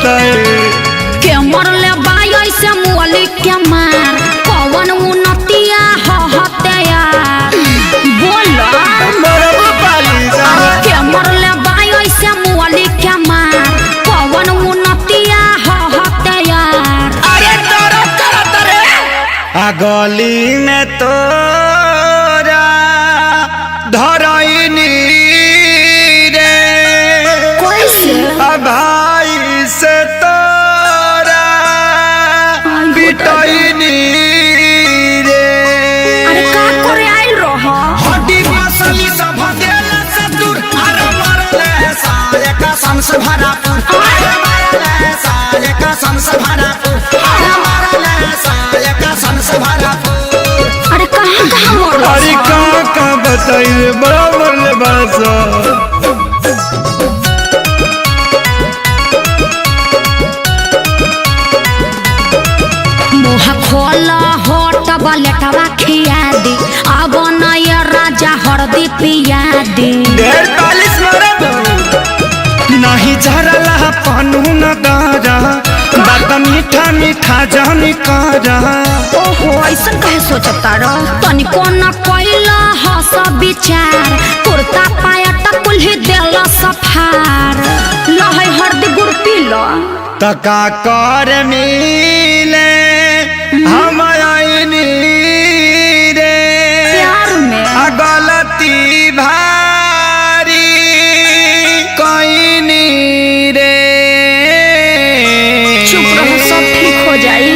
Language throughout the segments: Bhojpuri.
बताए के मरले बाई ऐसे मुअली के मार कौन उन्नतिया हते यार बोलो के मरले बाई ऐसे मुअली के मार कौन उन्नतिया हते यार। अरे गली में तोरा धरैनी रे कैसे भाई से तोरा पिटैनी रे। अरे का करे आइल रह हड्डी मसली सब भगेला से दूर अरे मरले साले का संस भरापुर अरे मरले साले का संस भरापुर अरे मरले साले का संस भरापुर। अरे कहाँ मरल अरे कहाँ बताइए बड़ा मरले बासा मुँह खोला होट बलेटवा खिया दी अब नया राजा हरदी पिया दी। 45 मरब नहीं झरला पानू न दारा बात मीठा मीठा जानी कारा। ओहो ऐसा कहे सोचता रह तनिको न कोइला हस विचार कुर्ता पायट कुल्ही देला सफार लहै हरदी गुड़ पीला तका कर मिले हम आईनी रे प्यार में गलती भारी कईनी रे। चुप रहो सब ठीक हो जाई।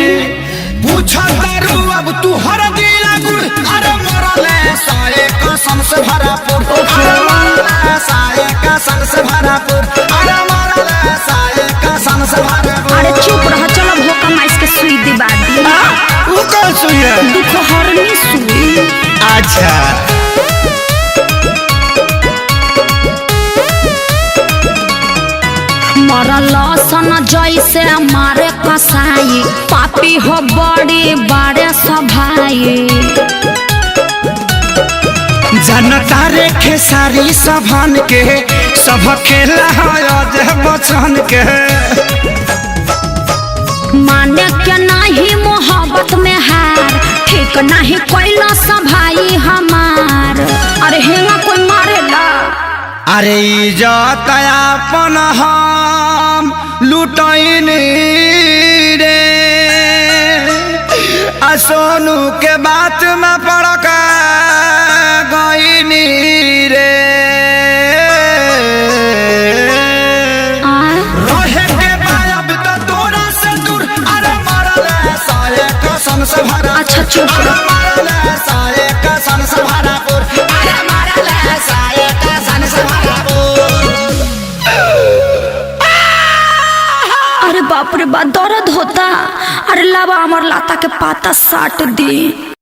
पूछा दारू अब तू हर दिला गुड़ अरे मरले साले कसम से भरापुर अरे मरले साले कसम से भरापुर अरे मरले साले कसम से भरापुर। अरे चुप रहो चलो भोका माइस के सुई दिबा दी। वो कौन सुई है? दुख हरनी सुई। अच्छा मरल सन जैसे मारे कसाई पापी हो बड़ी बारे सभाई जनता रे खेसारी सभन के सब खेला है बचन के माने के नहीं मोहब्बत में हार ठीक नहीं कोइला सभाई हमार। अरे हेंगा कोई मारेला अरे इज्जत अपन हम लुटैनी रे आ सोनू के बात में पड़क गईनी रे। रहे के बायब तो तोरा से दूर अरे मरले साले कसम से भरा। अच्छा चुप रहो। मरले साले कसम से भरापुर अरे मरले साले कसम से भरापुर। अरे बाप रे बाप दर्द होता। अरे लावा अमर लाता के पाता साट दी।